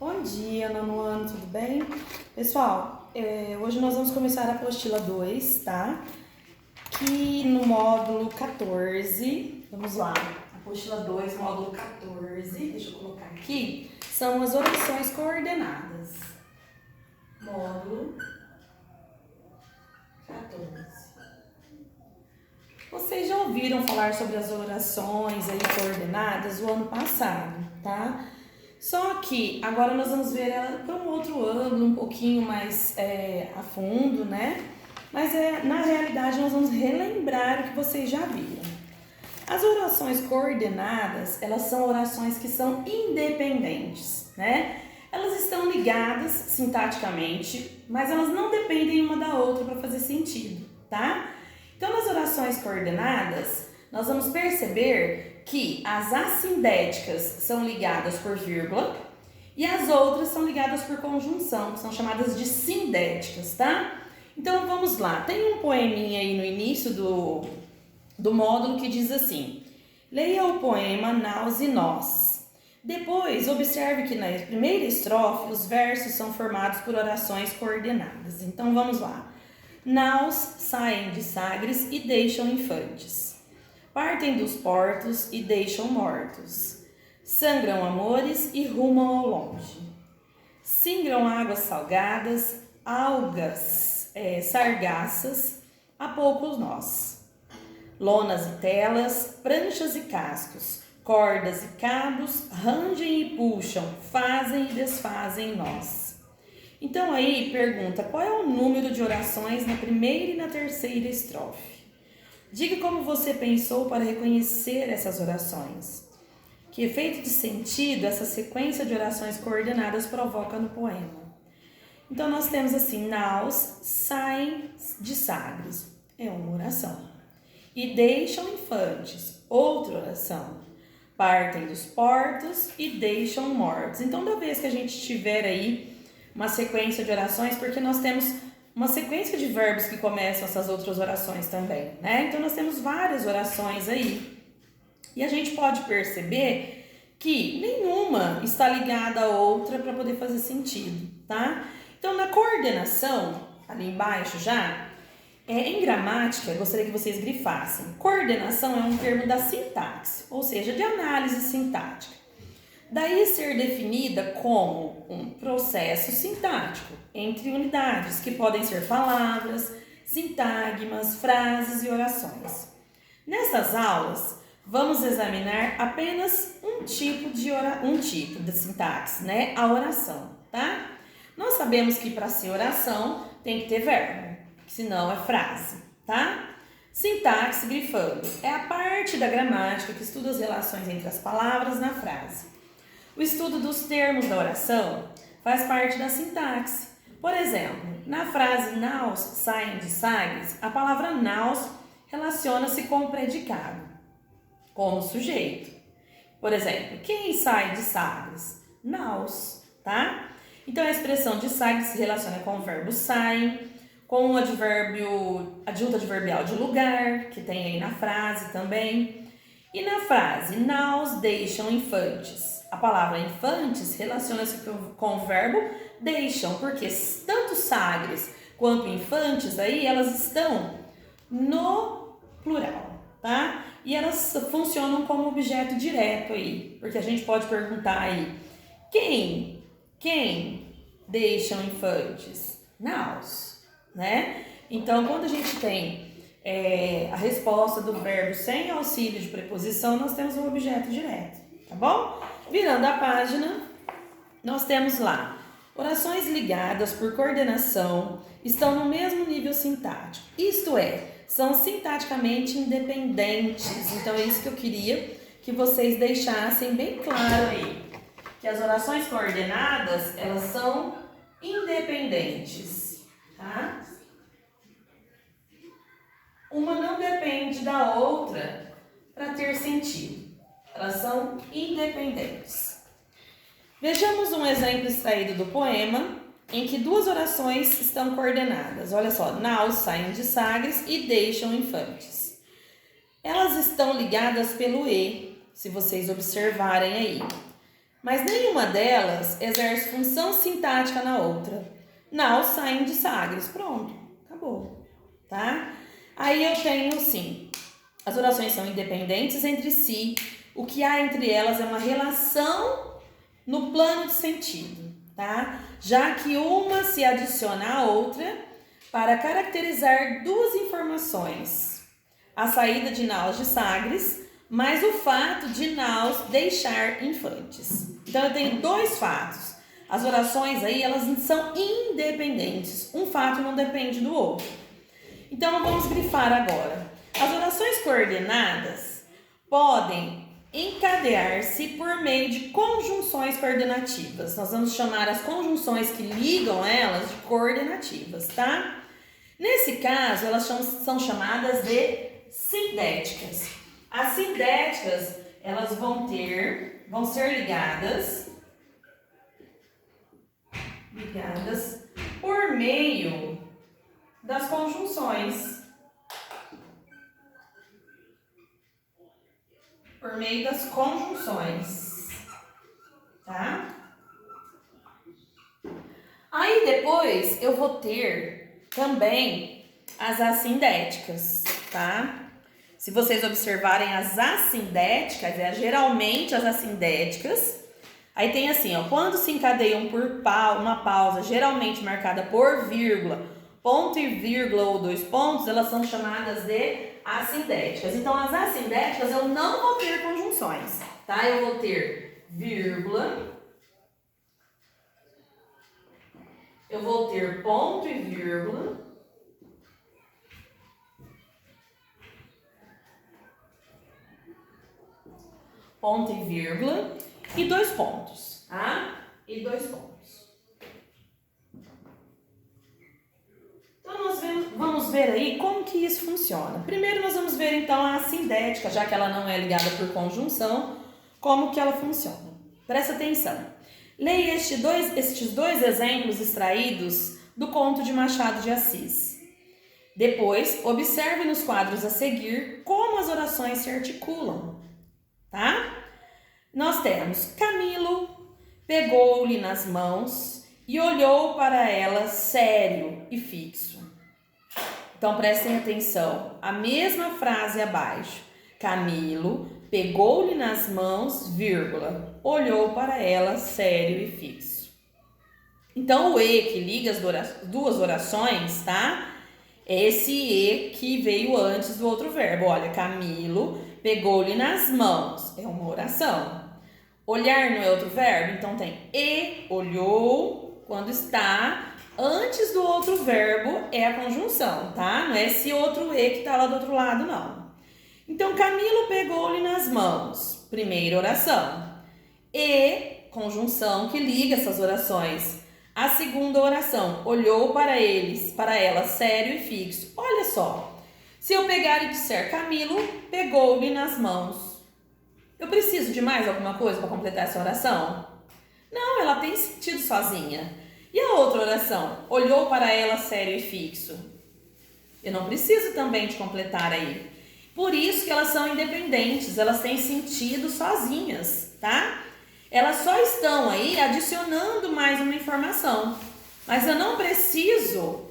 Bom dia, nono ano, tudo bem? Pessoal, hoje nós vamos começar a apostila 2, tá? Que no módulo 14, vamos lá, apostila 2, módulo 14, deixa eu colocar aqui, são as orações coordenadas. Módulo 14. Vocês já ouviram falar sobre as orações aí coordenadas o ano passado, tá? Só que agora nós vamos ver ela por um outro ângulo, um pouquinho mais a fundo, né? Mas na realidade nós vamos relembrar o que vocês já viram. As orações coordenadas, elas são orações que são independentes, né? Elas estão ligadas sintaticamente, mas elas não dependem uma da outra para fazer sentido, tá? Então, nas orações coordenadas, nós vamos perceber que as assindéticas são ligadas por vírgula e as outras são ligadas por conjunção, que são chamadas de sindéticas, tá? Então, vamos lá. Tem um poeminha aí no início do módulo que diz assim: leia o poema Nós e Nós. Depois, observe que na primeira estrofe, os versos são formados por orações coordenadas. Então, vamos lá. Naus saem de Sagres e deixam infantes. Partem dos portos e deixam mortos. Sangram amores e rumam ao longe. Singram águas salgadas, algas, sargaças, a poucos nós. Lonas e telas, pranchas e cascos, cordas e cabos, rangem e puxam, fazem e desfazem nós. Então aí pergunta, qual é o número de orações na primeira e na terceira estrofe? Diga como você pensou para reconhecer essas orações. Que efeito de sentido essa sequência de orações coordenadas provoca no poema? Então nós temos assim, naus saem de Sagres, é uma oração. E deixam infantes, outra oração. Partem dos portos e deixam mortos. Então toda vez que a gente tiver aí uma sequência de orações, porque nós temos uma sequência de verbos que começam essas outras orações também, né? Então nós temos várias orações aí. E a gente pode perceber que nenhuma está ligada à outra para poder fazer sentido, tá? Então na coordenação, ali embaixo já, em gramática, eu gostaria que vocês grifassem. Coordenação é um termo da sintaxe, ou seja, de análise sintática. Daí ser definida como um processo sintático entre unidades, que podem ser palavras, sintagmas, frases e orações. Nessas aulas, vamos examinar apenas um tipo de sintaxe, né? A oração, tá? Nós sabemos que para ser oração tem que ter verbo, senão é frase, tá? Sintaxe, grifando, é a parte da gramática que estuda as relações entre as palavras na frase. O estudo dos termos da oração faz parte da sintaxe. Por exemplo, na frase naus saem de Sagres, a palavra naus relaciona-se com o predicado, como sujeito. Por exemplo, quem sai de Sagres? Naus, tá? Então a expressão de Sagres se relaciona com o verbo saem, com o adjunto adverbial de lugar, que tem aí na frase também. E na frase, naus deixam infantes. A palavra infantes relaciona-se com o verbo deixam, porque tanto Sagres quanto infantes aí, elas estão no plural, tá? E elas funcionam como objeto direto aí, porque a gente pode perguntar aí, quem deixam infantes? Naus, né? Então, quando a gente tem a resposta do verbo sem auxílio de preposição, nós temos um objeto direto, tá bom? Virando a página, nós temos lá, orações ligadas por coordenação estão no mesmo nível sintático, isto é, são sintaticamente independentes. Então é isso que eu queria que vocês deixassem bem claro aí, que as orações coordenadas, elas são independentes, tá? Uma não depende da outra para ter sentido. Elas são independentes. Vejamos um exemplo extraído do poema em que duas orações estão coordenadas. Olha só, naus saem de Sagres e deixam infantes. Elas estão ligadas pelo E, se vocês observarem aí. mas nenhuma delas exerce função sintática na outra. Naus saem de Sagres. Pronto, acabou, tá? Aí eu tenho, sim, as orações são independentes entre si. O que há entre elas é uma relação no plano de sentido, tá? Já que uma se adiciona à outra para caracterizar duas informações. A saída de Naus de Sagres, mais o fato de Naus deixar infantes. Então eu tenho dois fatos. As orações aí, elas são independentes. Um fato não depende do outro. Então vamos grifar agora. As orações coordenadas podem encadear-se por meio de conjunções coordenativas. Nós vamos chamar as conjunções que ligam elas de coordenativas, tá? Nesse caso, elas são chamadas de sindéticas. As sindéticas, elas vão ser ligadas por meio das conjunções. Por meio das conjunções, tá? Aí depois eu vou ter também as assindéticas, tá? Se vocês observarem as assindéticas, geralmente as assindéticas, aí tem assim, ó, quando se encadeiam por uma pausa, geralmente marcada por vírgula, ponto e vírgula ou 2 pontos, elas são chamadas de assindéticas. Então, as assindéticas eu não vou ter conjunções, tá? Eu vou ter vírgula, eu vou ter ponto e vírgula, ponto e vírgula e 2 pontos, tá? E 2 pontos. Então, nós vamos ver aí como que isso funciona. Primeiro, nós vamos ver, então, a assindética, já que ela não é ligada por conjunção, como que ela funciona. Presta atenção. Leia estes dois exemplos extraídos do conto de Machado de Assis. Depois, observe nos quadros a seguir como as orações se articulam, tá? Nós temos: Camilo pegou-lhe nas mãos e olhou para ela sério e fixo. Então, prestem atenção. A mesma frase abaixo. Camilo pegou-lhe nas mãos, vírgula, olhou para ela sério e fixo. Então, o E que liga as duas orações, tá? É esse E que veio antes do outro verbo. Olha, Camilo pegou-lhe nas mãos. É uma oração. Olhar não é outro verbo? Então, tem E, olhou, quando está antes do outro verbo é a conjunção, tá? Não é esse outro E que está lá do outro lado, não. Então, Camilo pegou-lhe nas mãos. Primeira oração. E, conjunção que liga essas orações. A segunda oração. Olhou para ela, sério e fixo. Olha só. Se eu pegar e disser Camilo pegou-lhe nas mãos. Eu preciso de mais alguma coisa para completar essa oração? Não, ela tem sentido sozinha. E a outra oração? Olhou para ela sério e fixo. Eu não preciso também de completar aí. Por isso que elas são independentes, elas têm sentido sozinhas, tá? Elas só estão aí adicionando mais uma informação. Mas eu não preciso,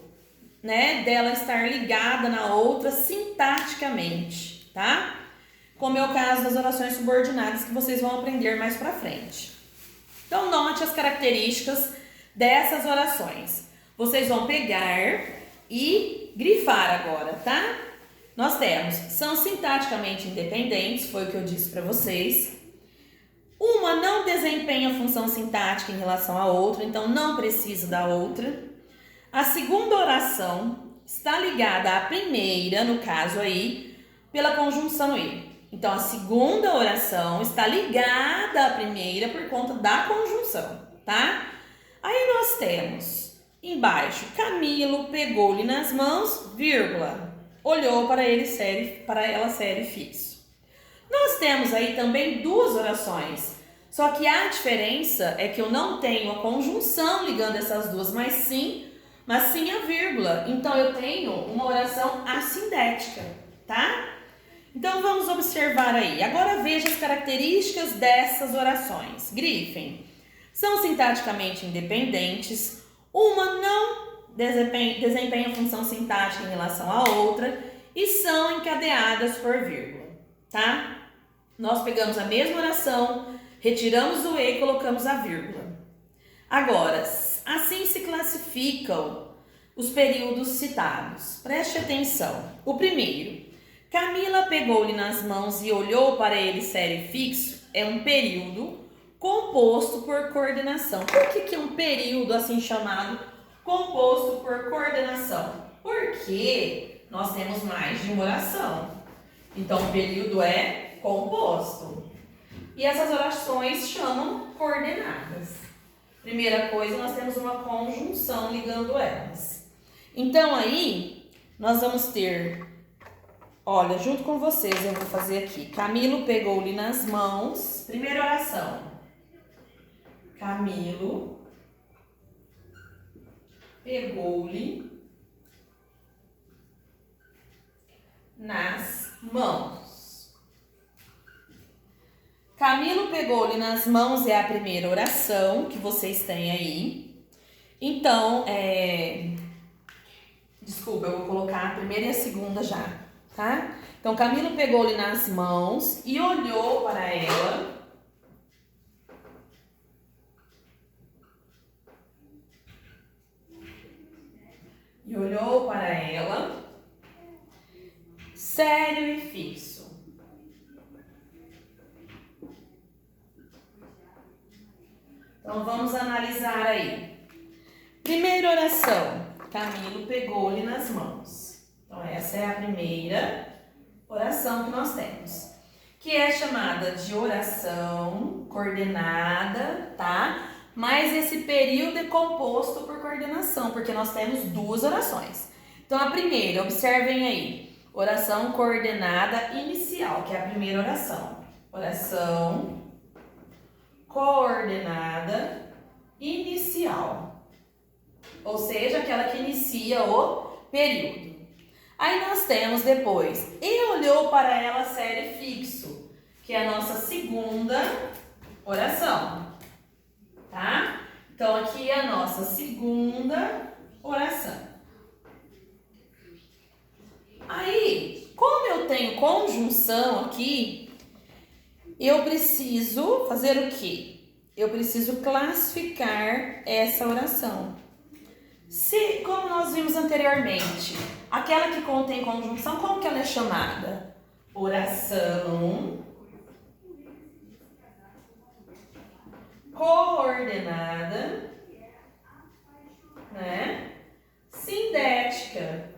né, dela estar ligada na outra sintaticamente, tá? Como é o caso das orações subordinadas que vocês vão aprender mais pra frente. Então, note as características dessas orações. Vocês vão pegar e grifar agora, tá? Nós temos, são sintaticamente independentes, foi o que eu disse para vocês. Uma não desempenha função sintática em relação à outra, então não precisa da outra. A segunda oração está ligada à primeira, no caso aí, pela conjunção E. Então, a segunda oração está ligada à primeira por conta da conjunção, tá? Aí nós temos embaixo, Camilo pegou-lhe nas mãos, vírgula, olhou para ela sério e fixo. Nós temos aí também duas orações, só que a diferença é que eu não tenho a conjunção ligando essas duas, mas sim a vírgula. Então eu tenho uma oração assindética, tá? Então vamos observar aí. Agora veja as características dessas orações. Grifem. São sintaticamente independentes. Uma não desempenha função sintática em relação à outra e são encadeadas por vírgula, tá? Nós pegamos a mesma oração, retiramos o e e colocamos a vírgula. Agora, assim se classificam os períodos citados. Preste atenção. O primeiro, Camila pegou-lhe nas mãos e olhou para ele sério e fixo, é um período composto por coordenação. Por que é um período assim chamado composto por coordenação? Porque nós temos mais de uma oração. Então, o período é composto. E essas orações chamam coordenadas. Primeira coisa, nós temos uma conjunção ligando elas. Então, aí, nós vamos ter, olha, junto com vocês eu vou fazer aqui. Camilo pegou-lhe nas mãos. Primeira oração. Camilo pegou-lhe nas mãos. Camilo pegou-lhe nas mãos é a primeira oração que vocês têm aí. Então, desculpa, eu vou colocar a primeira e a segunda já, tá? Então, Camilo pegou-lhe nas mãos e olhou para ela. E olhou para ela, sério e fixo. Então, vamos analisar aí. Primeira oração, Camilo pegou-lhe nas mãos. Então, essa é a primeira oração que nós temos, que é chamada de oração coordenada, tá? Mas esse período é composto por coordenação, porque nós temos duas orações. Então, a primeira, observem aí, oração coordenada inicial, que é a primeira oração. Oração coordenada inicial, ou seja, aquela que inicia o período. Aí nós temos depois, e olhou para ela sério e fixo, que é a nossa segunda oração, tá? Então aqui é a nossa segunda oração. Aí, como eu tenho conjunção aqui, eu preciso fazer o quê? Eu preciso classificar essa oração. Se, como nós vimos anteriormente, aquela que contém conjunção, como que ela é chamada? Oração coordenada, né? Sindética,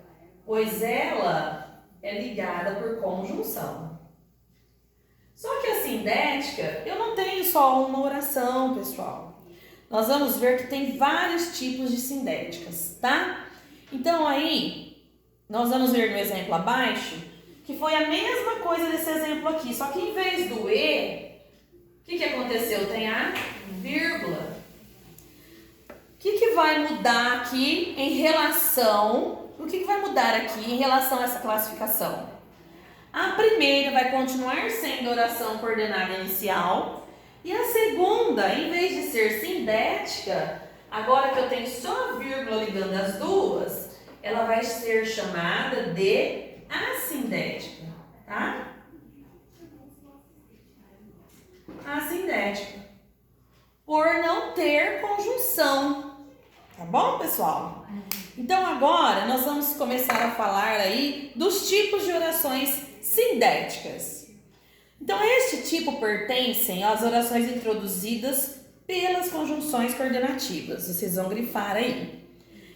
pois ela é ligada por conjunção. Só que a sindética, eu não tenho só uma oração, pessoal. Nós vamos ver que tem vários tipos de sindéticas, tá? Então aí, nós vamos ver no exemplo abaixo, que foi a mesma coisa desse exemplo aqui, só que em vez do e, o que aconteceu? Tem a vírgula. O que vai mudar aqui em relação... O que vai mudar aqui em relação a essa classificação? A primeira vai continuar sendo oração coordenada inicial e a segunda, em vez de ser sindética, agora que eu tenho só a vírgula ligando as duas, ela vai ser chamada de assindética, tá? Assindética, por não ter conjunção, tá bom, pessoal? Então agora nós vamos começar a falar aí dos tipos de orações sindéticas. Então, este tipo pertencem às orações introduzidas pelas conjunções coordenativas, vocês vão grifar aí,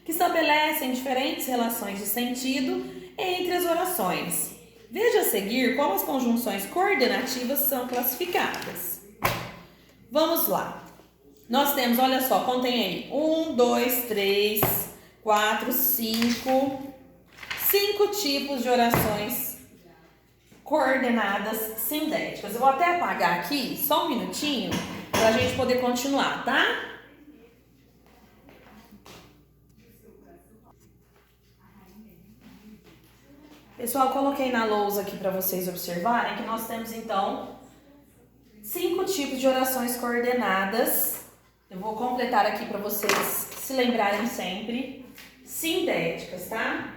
que estabelecem diferentes relações de sentido entre as orações. Veja a seguir como as conjunções coordenativas são classificadas. Vamos lá. Nós temos, olha só, contém aí 1, 2, 3, 4, 5 tipos de orações coordenadas sindéticas. Eu vou até apagar aqui, só um minutinho, para a gente poder continuar, tá? Pessoal, coloquei na lousa aqui para vocês observarem que nós temos então 5 tipos de orações coordenadas. Eu vou completar aqui para vocês se lembrarem sempre. Sindéticas, tá?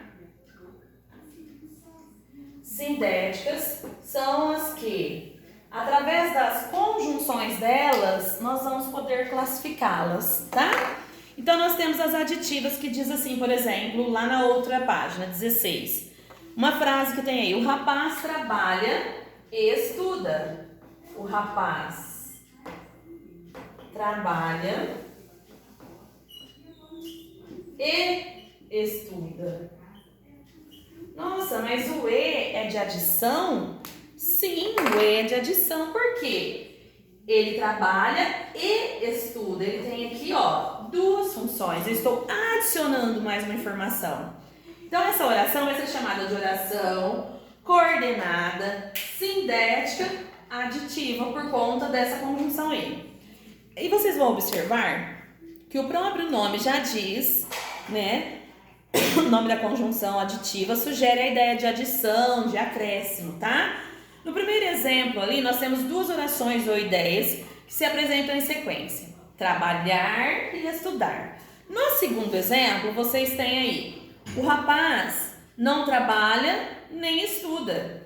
Sindéticas são as que, através das conjunções delas, nós vamos poder classificá-las, tá? Então, nós temos as aditivas que diz assim, por exemplo, lá na outra página, 16. Uma frase que tem aí, o rapaz trabalha e estuda. O rapaz trabalha e estuda. Nossa, mas o E é de adição? Sim, o E é de adição, por quê? Ele trabalha e estuda. Ele tem aqui, ó, 2 funções. Eu estou adicionando mais uma informação. Então, essa oração vai ser chamada de oração coordenada, sindética, aditiva, por conta dessa conjunção E. E vocês vão observar que o próprio nome já diz, né? O nome da conjunção aditiva sugere a ideia de adição, de acréscimo, tá? No primeiro exemplo ali, nós temos 2 orações ou ideias que se apresentam em sequência. Trabalhar e estudar. No segundo exemplo, vocês têm aí, o rapaz não trabalha nem estuda.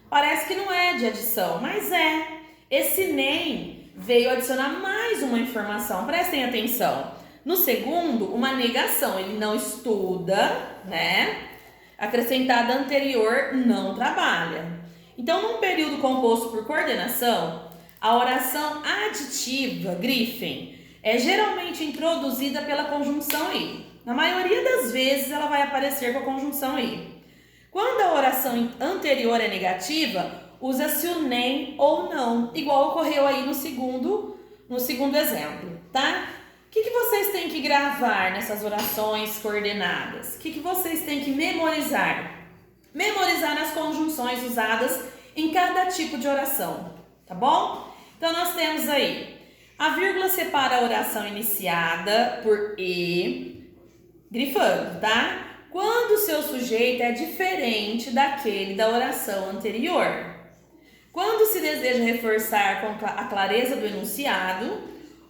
Parece que não é de adição, mas é. Esse nem veio adicionar mais uma informação, prestem atenção. No segundo, uma negação, ele não estuda, né? Acrescentada anterior, não trabalha. Então, num período composto por coordenação, a oração aditiva, grifem, é geralmente introduzida pela conjunção I. Na maioria das vezes, ela vai aparecer com a conjunção I. Quando a oração anterior é negativa, usa-se o nem ou não, igual ocorreu aí no segundo exemplo, tá? O que vocês têm que gravar nessas orações coordenadas? O que vocês têm que memorizar? Memorizar as conjunções usadas em cada tipo de oração, tá bom? Então, nós temos aí, a vírgula separa a oração iniciada por E, grifando, tá? Quando o seu sujeito é diferente daquele da oração anterior. Quando se deseja reforçar com a clareza do enunciado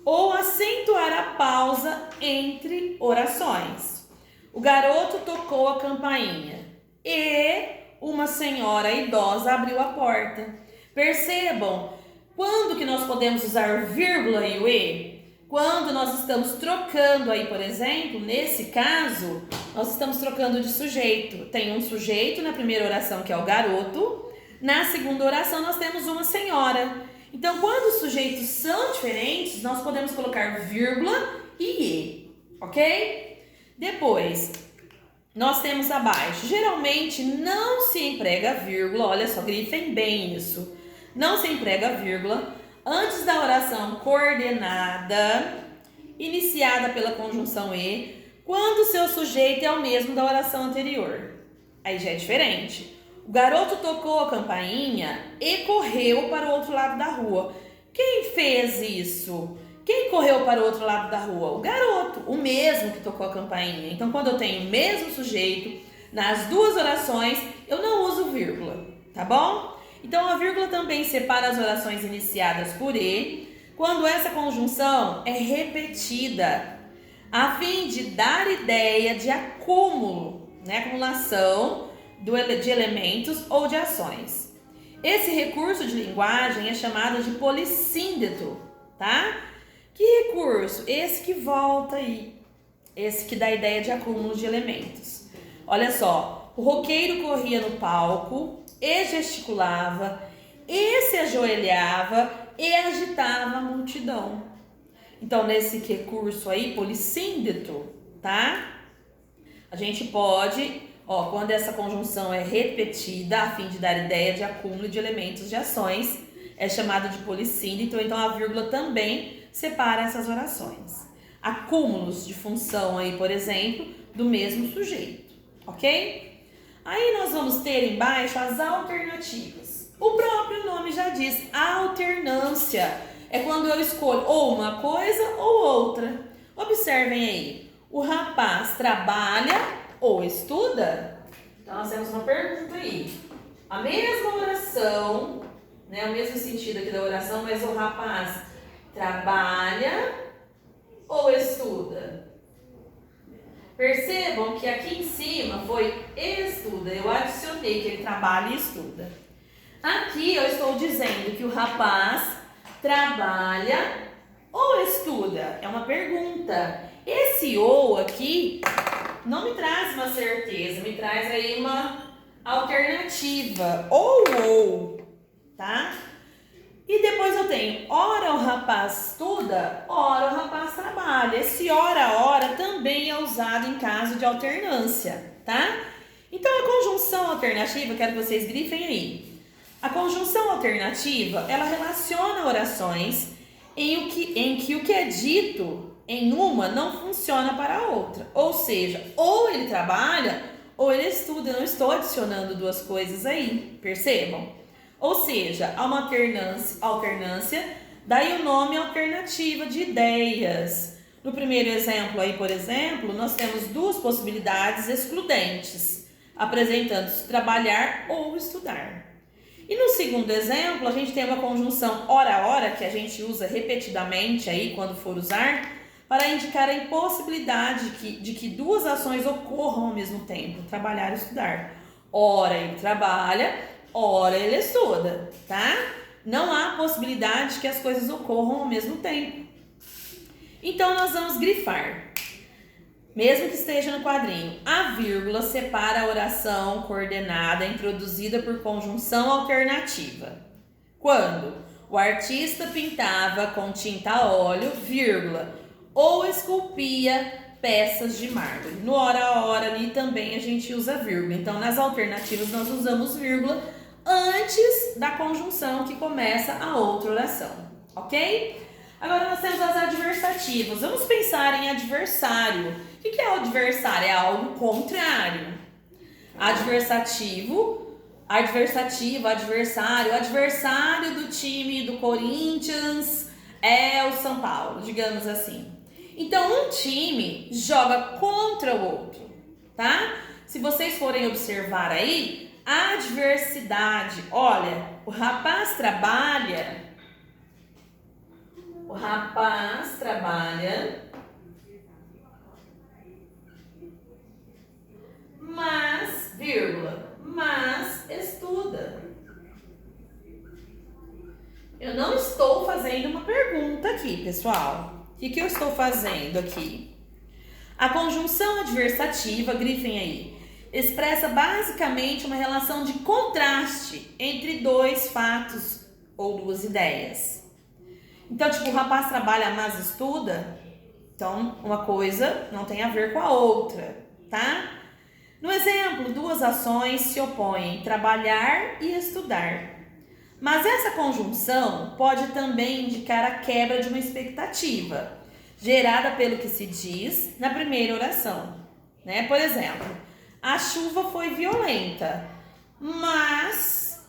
ou acentuar a pausa entre orações. O garoto tocou a campainha e uma senhora idosa abriu a porta. Percebam, quando que nós podemos usar vírgula e o E? Quando nós estamos trocando aí, por exemplo, nesse caso, nós estamos trocando de sujeito. Tem um sujeito na primeira oração, que é o garoto. Na segunda oração, nós temos uma senhora. Então, quando os sujeitos são diferentes, nós podemos colocar vírgula e E, ok? Depois, nós temos abaixo. Geralmente, não se emprega vírgula. Olha só, grifem bem isso. Não se emprega vírgula antes da oração coordenada, iniciada pela conjunção E, quando o seu sujeito é o mesmo da oração anterior. Aí já é diferente. O garoto tocou a campainha e correu para o outro lado da rua. Quem fez isso? Quem correu para o outro lado da rua? O garoto, o mesmo que tocou a campainha. Então, quando eu tenho o mesmo sujeito, nas 2 orações, eu não uso vírgula, tá bom? Então, a vírgula também separa as orações iniciadas por E, quando essa conjunção é repetida, a fim de dar ideia de acúmulo, né? Acumulação de elementos ou de ações. Esse recurso de linguagem é chamado de polissíndeto, tá? Que recurso? Esse que volta aí, esse que dá a ideia de acúmulo de elementos. Olha só, o roqueiro corria no palco e gesticulava, e se ajoelhava e agitava a multidão. Então, nesse recurso aí, polissíndeto, tá? A gente pode, quando essa conjunção é repetida, a fim de dar ideia de acúmulo de elementos de ações, é chamado de polissíndeto, então a vírgula também separa essas orações. Acúmulos de função aí, por exemplo, do mesmo sujeito, ok? Aí nós vamos ter embaixo as alternativas. O próprio nome já diz, alternância. É quando eu escolho ou uma coisa ou outra. Observem aí, o rapaz trabalha ou estuda? Então, nós temos uma pergunta aí. A mesma oração, né, o mesmo sentido aqui da oração, mas o rapaz trabalha ou estuda? Percebam que aqui em cima foi estuda. Eu adicionei que ele trabalha e estuda. Aqui eu estou dizendo que o rapaz trabalha ou estuda? É uma pergunta. Esse ou aqui não me traz uma certeza, me traz aí uma alternativa. Ou, tá? E depois eu tenho ora o rapaz estuda, ora o rapaz trabalha. Esse ora também é usado em caso de alternância, tá? Então a conjunção alternativa, quero que vocês grifem aí. A conjunção alternativa, ela relaciona orações em que o que é dito em uma não funciona para a outra. Ou seja, ou ele trabalha ou ele estuda. Eu não estou adicionando duas coisas aí, percebam? Ou seja, há uma alternância, daí o nome alternativa de ideias. No primeiro exemplo aí, por exemplo, nós temos duas possibilidades excludentes, apresentando-se trabalhar ou estudar. E no segundo exemplo, a gente tem uma conjunção ora, que a gente usa repetidamente aí quando for usar, para indicar a impossibilidade de que duas ações ocorram ao mesmo tempo, trabalhar e estudar. Ora ele trabalha, ora ele estuda, tá? Não há possibilidade de que as coisas ocorram ao mesmo tempo. Então nós vamos grifar. Mesmo que esteja no quadrinho, a vírgula separa a oração coordenada introduzida por conjunção alternativa. Quando o artista pintava com tinta a óleo, vírgula, ou esculpia peças de mármore. No ora ali também a gente usa vírgula. Então, nas alternativas nós usamos vírgula antes da conjunção que começa a outra oração, ok? Agora nós temos as adversativas. Vamos pensar em adversário. O que é o adversário? É algo contrário. Adversativa, adversário. O adversário do time do Corinthians é o São Paulo, digamos assim. Então, um time joga contra o outro, tá? Se vocês forem observar aí, a adversidade, olha, o rapaz trabalha, mas, vírgula, mas estuda. Eu não estou fazendo uma pergunta aqui, pessoal. O que eu estou fazendo aqui? A conjunção adversativa, grifem aí, expressa basicamente uma relação de contraste entre dois fatos ou duas ideias. Então, tipo, o rapaz trabalha, mas estuda. Então, uma coisa não tem a ver com a outra, tá? No exemplo, duas ações se opõem, trabalhar e estudar. Mas essa conjunção pode também indicar a quebra de uma expectativa, gerada pelo que se diz na primeira oração, né? Por exemplo, a chuva foi violenta, mas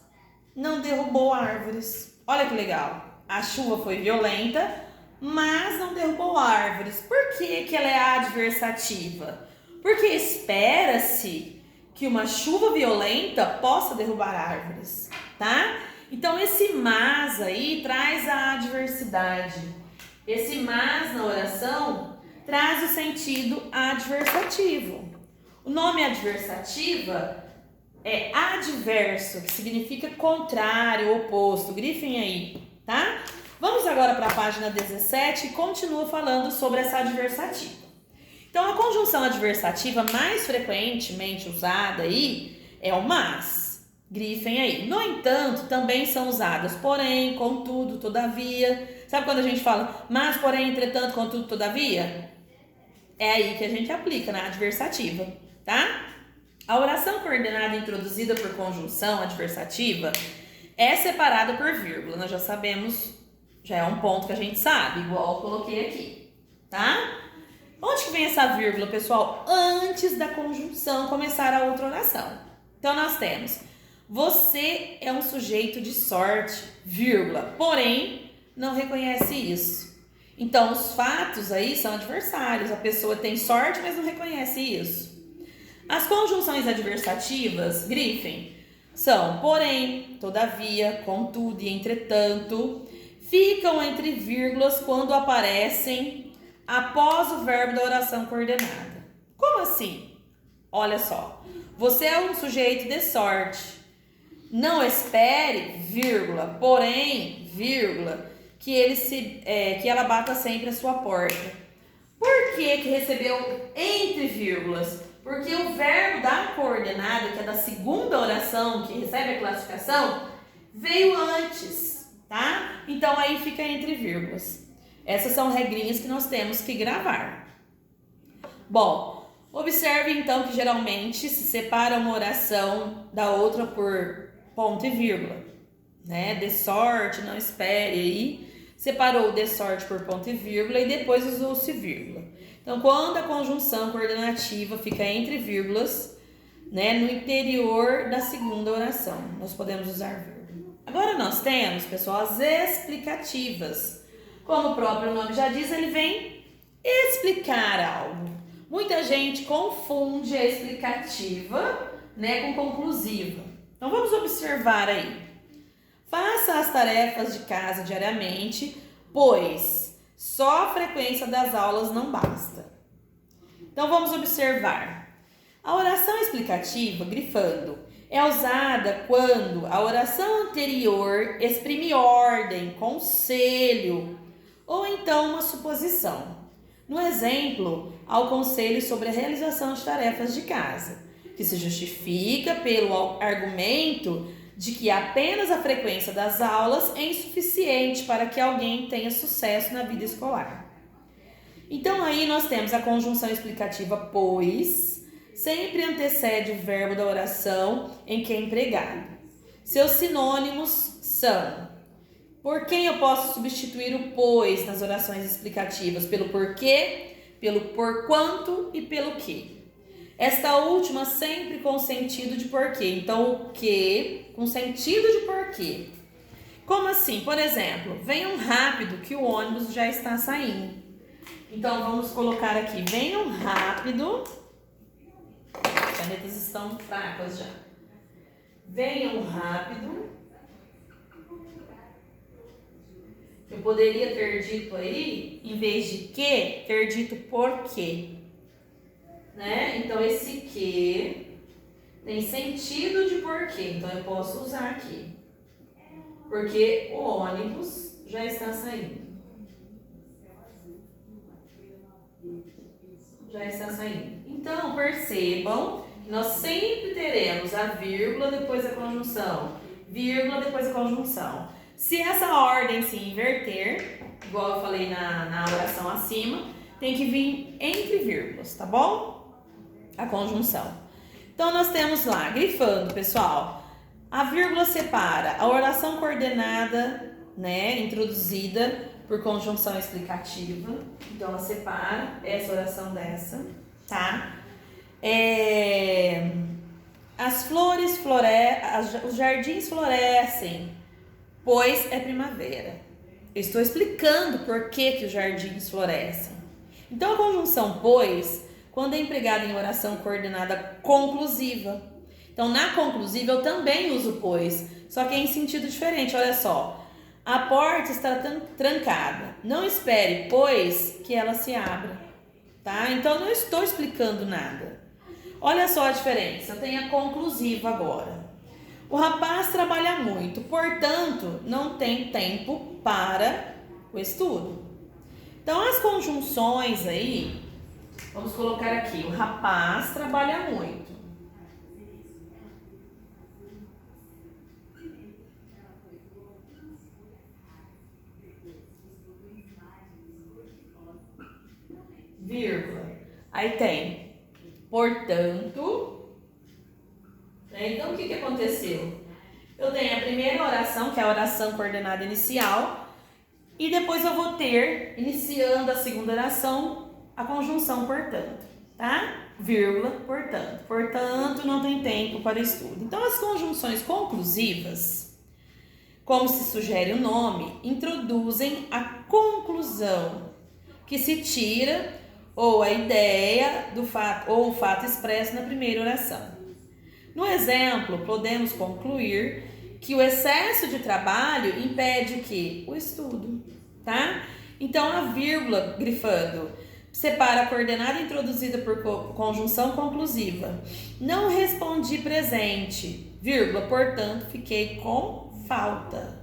não derrubou árvores. Olha que legal. A chuva foi violenta, mas não derrubou árvores. Por que ela é adversativa? Porque espera-se que uma chuva violenta possa derrubar árvores, tá? Então, esse mas aí traz a adversidade. Esse mas na oração traz o sentido adversativo. O nome adversativa é adverso, que significa contrário, oposto. Grifem aí, tá? Vamos agora para a página 17 e continua falando sobre essa adversativa. Então, a conjunção adversativa mais frequentemente usada aí é o mas. Grifem aí. No entanto, também são usadas porém, contudo, todavia. Sabe quando a gente fala mas, porém, entretanto, contudo, todavia? É aí que a gente aplica na adversativa, tá? A oração coordenada introduzida por conjunção adversativa é separada por vírgula. Nós já sabemos, já é um ponto que a gente sabe, igual eu coloquei aqui, tá? Onde que vem essa vírgula, pessoal? Antes da conjunção começar a outra oração. Então, nós temos: você é um sujeito de sorte, vírgula, porém, não reconhece isso. Então, os fatos aí são adversários. A pessoa tem sorte, mas não reconhece isso. As conjunções adversativas, grifem, são porém, todavia, contudo e entretanto, ficam entre vírgulas quando aparecem após o verbo da oração coordenada. Como assim? Olha só, você é um sujeito de sorte. Não espere, vírgula, porém, vírgula, que ela bata sempre a sua porta. Por que recebeu entre vírgulas? Porque o verbo da coordenada, que é da segunda oração, que recebe a classificação, veio antes, tá? Então aí fica entre vírgulas. Essas são regrinhas que nós temos que gravar. Bom, observe então que geralmente se separa uma oração da outra por ponto e vírgula, né? De sorte, não espere aí. Separou o de sorte por ponto e vírgula e depois usou-se vírgula. Então, quando a conjunção coordenativa fica entre vírgulas, né, no interior da segunda oração, nós podemos usar vírgula. Agora nós temos, pessoal, as explicativas. Como o próprio nome já diz, ele vem explicar algo. Muita gente confunde a explicativa, né, com conclusiva. Então, vamos observar aí. Faça as tarefas de casa diariamente, pois só a frequência das aulas não basta. Então, vamos observar. A oração explicativa, grifando, é usada quando a oração anterior exprime ordem, conselho ou então uma suposição. No exemplo, há o conselho sobre a realização de tarefas de casa, que se justifica pelo argumento de que apenas a frequência das aulas é insuficiente para que alguém tenha sucesso na vida escolar. Então aí nós temos a conjunção explicativa pois, sempre antecede o verbo da oração em que é empregado. Seus sinônimos são: por quem eu posso substituir o pois nas orações explicativas? Pelo porquê, pelo porquanto e pelo que. Esta última sempre com sentido de porquê. Então, o que com sentido de porquê. Como assim? Por exemplo, venham rápido que o ônibus já está saindo. Então, vamos colocar aqui, venham rápido. As canetas estão fracas já. Venham rápido. Eu poderia ter dito aí, em vez de que, ter dito porquê. Né? Então, esse que tem sentido de porquê. Então, eu posso usar aqui. Porque o ônibus já está saindo. Já está saindo. Então, percebam que nós sempre teremos a vírgula depois da conjunção. Vírgula depois da conjunção. Se essa ordem se inverter, igual eu falei na oração acima, tem que vir entre vírgulas, tá bom? A conjunção. Então, nós temos lá, grifando, pessoal, a vírgula separa a oração coordenada, né, introduzida por conjunção explicativa. Então, ela separa essa oração dessa, tá? As flores florescem, os jardins florescem, pois é primavera. Eu estou explicando por que os jardins florescem. Então, a conjunção pois, quando é empregada em oração coordenada conclusiva. Então, na conclusiva, eu também uso pois, só que é em sentido diferente. Olha só, a porta está trancada. Não espere, pois, que ela se abra. Tá? Então, eu não estou explicando nada. Olha só a diferença. Eu tenho a conclusiva agora. O rapaz trabalha muito, portanto, não tem tempo para o estudo. Então, as conjunções aí, vamos colocar aqui, o rapaz trabalha muito. Vírgula. Aí tem, portanto. Então, o que aconteceu? Eu tenho a primeira oração, que é a oração coordenada inicial, e depois eu vou ter, iniciando a segunda oração, a conjunção portanto, tá? Vírgula, portanto. Portanto, não tem tempo para estudo. Então, as conjunções conclusivas, como se sugere o nome, introduzem a conclusão, que se tira ou a ideia do fato ou o fato expresso na primeira oração. No exemplo, podemos concluir que o excesso de trabalho impede o quê? O estudo, tá? Então, a vírgula, grifando, separa a coordenada introduzida por conjunção conclusiva. Não respondi presente, vírgula, portanto, fiquei com falta.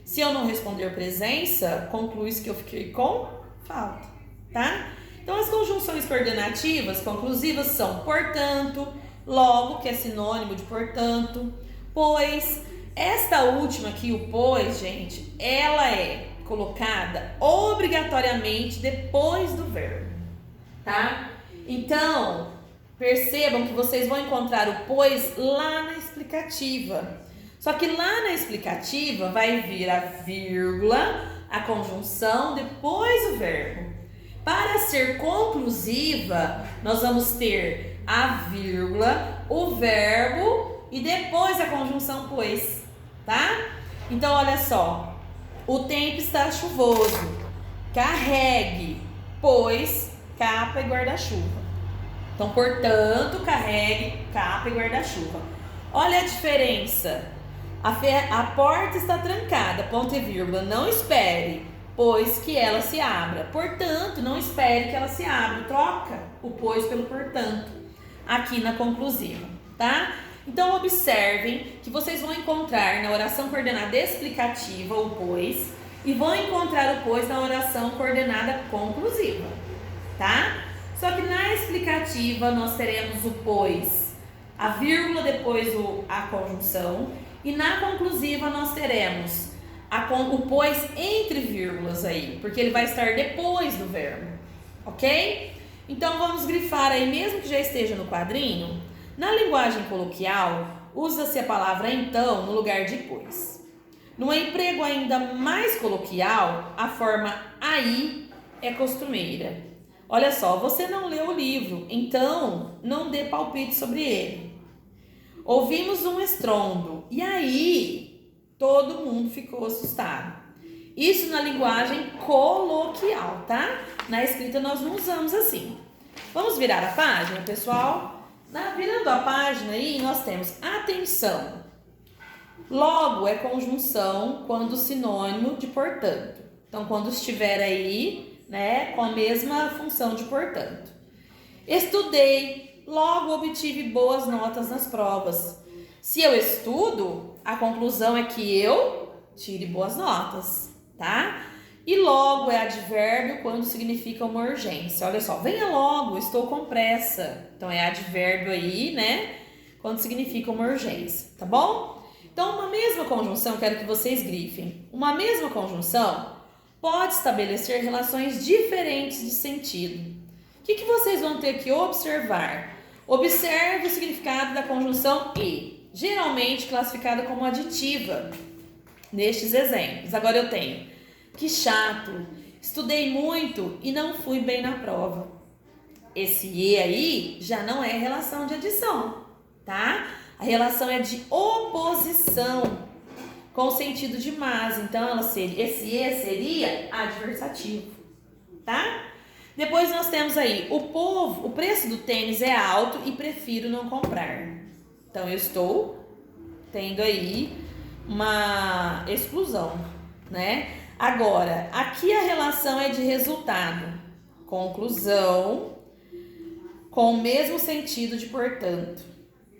Se eu não responder presença, conclui-se que eu fiquei com falta, tá? Então, as conjunções coordenativas conclusivas são portanto, logo, que é sinônimo de portanto, pois. Esta última aqui, o pois, gente, ela é colocada obrigatoriamente depois do verbo, tá? Então, percebam que vocês vão encontrar o pois lá na explicativa. Só que lá na explicativa vai vir a vírgula, a conjunção, depois o verbo. Para ser conclusiva, nós vamos ter a vírgula, o verbo e depois a conjunção pois, tá? Então, olha só. O tempo está chuvoso. Carregue, pois, capa e guarda-chuva. Então, portanto, carregue, capa e guarda-chuva. Olha a diferença. A porta está trancada, ponto e vírgula. Não espere, pois que ela se abra. Portanto, não espere que ela se abra. Troca o pois pelo portanto aqui na conclusiva, tá? Então, observem que vocês vão encontrar na oração coordenada explicativa o pois e vão encontrar o pois na oração coordenada conclusiva, tá? Só que na explicativa nós teremos o pois, a vírgula depois a conjunção, e na conclusiva nós teremos o pois entre vírgulas aí, porque ele vai estar depois do verbo, ok? Então, vamos grifar aí, mesmo que já esteja no quadrinho. Na linguagem coloquial, usa-se a palavra então no lugar de pois. No emprego ainda mais coloquial, a forma aí é costumeira. Olha só, você não leu o livro, então não dê palpite sobre ele. Ouvimos um estrondo e aí todo mundo ficou assustado. Isso na linguagem coloquial, tá? Na escrita nós não usamos assim. Vamos virar a página, pessoal? Virando a página aí, nós temos atenção. Logo é conjunção quando sinônimo de portanto. Então, quando estiver aí, né, com a mesma função de portanto. Estudei, logo obtive boas notas nas provas. Se eu estudo, a conclusão é que eu tire boas notas, tá? E logo é advérbio quando significa uma urgência. Olha só, venha logo, estou com pressa. Então é advérbio aí, né? Quando significa uma urgência, tá bom? Então, uma mesma conjunção, quero que vocês grifem. Uma mesma conjunção pode estabelecer relações diferentes de sentido. O que vocês vão ter que observar? Observe o significado da conjunção e, geralmente classificada como aditiva, nestes exemplos. Agora eu tenho: que chato, estudei muito e não fui bem na prova. Esse e aí já não é relação de adição, tá? A relação é de oposição, com o sentido de mas. Então, esse e seria adversativo, tá? Depois nós temos aí, o preço do tênis é alto e prefiro não comprar. Então, eu estou tendo aí uma exclusão, né? Agora, aqui a relação é de resultado, conclusão, com o mesmo sentido de portanto,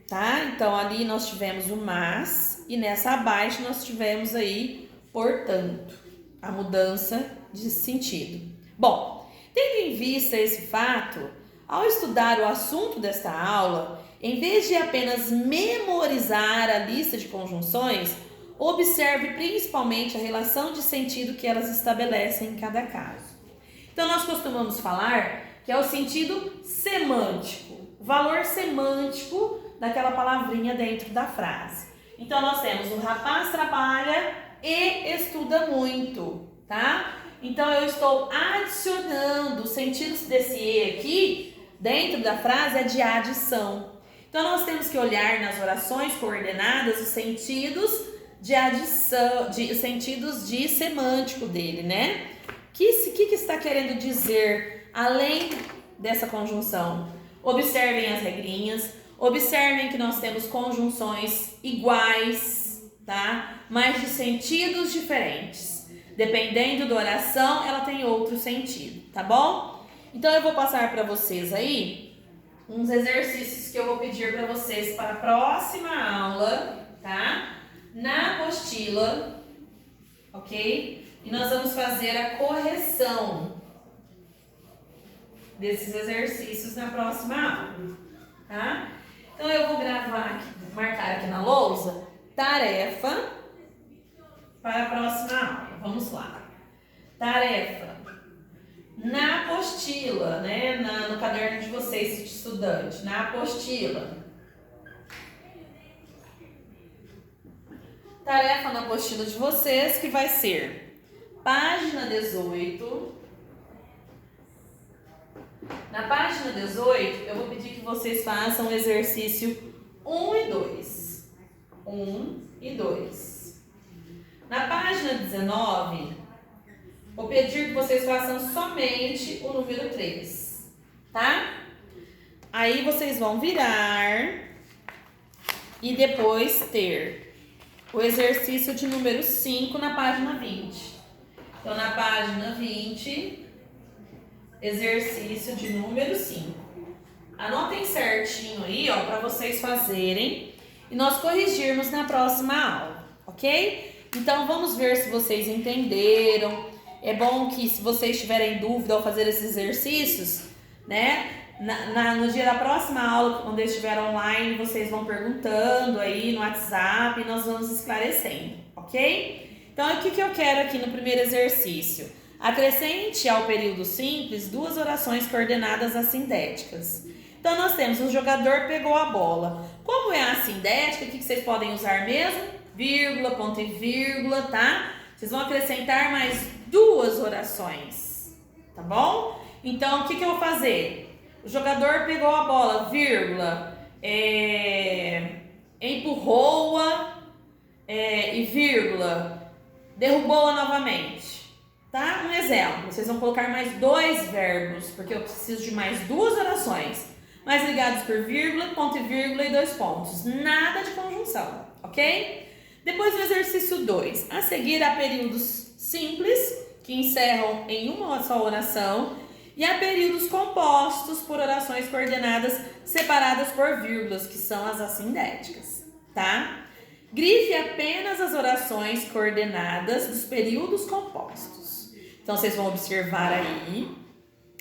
tá? Então, ali nós tivemos o mas e nessa abaixo nós tivemos aí portanto, a mudança de sentido. Bom, tendo em vista esse fato, ao estudar o assunto desta aula, em vez de apenas memorizar a lista de conjunções, observe principalmente a relação de sentido que elas estabelecem em cada caso. Então, nós costumamos falar que é o sentido semântico, o valor semântico daquela palavrinha dentro da frase. Então, nós temos o rapaz trabalha e estuda muito, tá? Então, eu estou adicionando os sentidos desse e aqui, dentro da frase, é de adição. Então, nós temos que olhar nas orações coordenadas os sentidos de adição, sentidos de semântico dele, né? O que está querendo dizer, além dessa conjunção. Observem as regrinhas, observem que nós temos conjunções iguais, tá? Mas de sentidos diferentes. Dependendo da oração, ela tem outro sentido, tá bom? Então eu vou passar para vocês aí uns exercícios que eu vou pedir para vocês para a próxima aula, tá? Na apostila, ok? E nós vamos fazer a correção desses exercícios na próxima aula, tá? Então eu vou gravar aqui, marcar aqui na lousa, tarefa para a próxima aula. Vamos lá. Tarefa. Na apostila, né? No caderno de vocês, de estudante, na apostila. Tarefa na apostila de vocês que vai ser página 18. Na página 18, eu vou pedir que vocês façam o exercício 1 e 2. 1 e 2. Na página 19, vou pedir que vocês façam somente o número 3, tá? Aí vocês vão virar e depois ter o exercício de número 5 na página 20. Então, na página 20... exercício de número 5. Anotem certinho aí, ó, para vocês fazerem e nós corrigirmos na próxima aula, ok? Então, vamos ver se vocês entenderam. É bom que, se vocês tiverem dúvida ao fazer esses exercícios, né, no dia da próxima aula, quando eles estiver online, vocês vão perguntando aí no WhatsApp e nós vamos esclarecendo, ok? Então, o que eu quero aqui no primeiro exercício? Acrescente ao período simples 2 orações coordenadas assindéticas. Então, nós temos o jogador pegou a bola. Como é a assindética, o que vocês podem usar mesmo? Vírgula, ponto e vírgula, tá? Vocês vão acrescentar mais 2 orações, tá bom? Então, o que eu vou fazer? O jogador pegou a bola, vírgula, empurrou-a, e vírgula, derrubou-a novamente. Tá? Um exemplo, vocês vão colocar mais 2 verbos, porque eu preciso de mais 2 orações, mas ligados por vírgula, ponto e vírgula e 2 pontos. Nada de conjunção, ok? Depois do exercício 2. A seguir há períodos simples, que encerram em uma só oração, e há períodos compostos por orações coordenadas separadas por vírgulas, que são as assindéticas, tá? Grife apenas as orações coordenadas dos períodos compostos. Então, vocês vão observar aí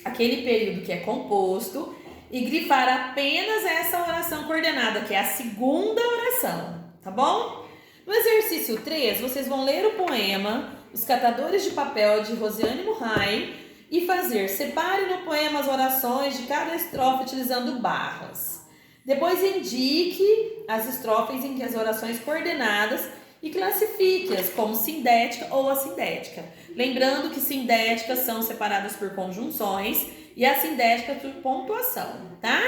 aquele período que é composto e grifar apenas essa oração coordenada, que é a segunda oração, tá bom? No exercício 3, vocês vão ler o poema Os Catadores de Papel, de Rosiane Murray, e fazer, separe no poema as orações de cada estrofe utilizando barras. Depois indique as estrofes em que as orações coordenadas e classifique-as como sindética ou assindética. Lembrando que sindéticas são separadas por conjunções e assindéticas por pontuação, tá?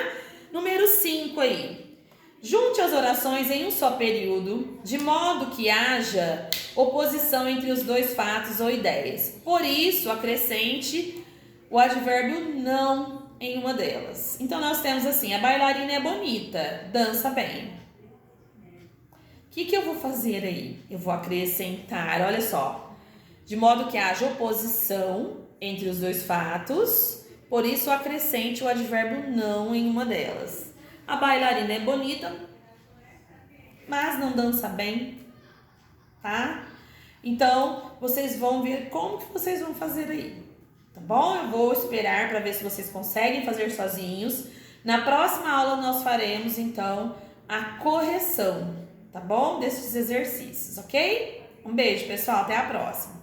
Número 5 aí. Junte as orações em um só período, de modo que haja oposição entre os 2 fatos ou ideias. Por isso, acrescente o advérbio não em uma delas. Então, nós temos assim, a bailarina é bonita, dança bem. O que eu vou fazer aí? Eu vou acrescentar, olha só, de modo que haja oposição entre os 2 fatos, por isso acrescente o advérbio não em uma delas. A bailarina é bonita, mas não dança bem, tá? Então, vocês vão ver como que vocês vão fazer aí, tá bom? Eu vou esperar para ver se vocês conseguem fazer sozinhos. Na próxima aula nós faremos, então, a correção, tá bom? Desses exercícios, ok? Um beijo, pessoal. Até a próxima.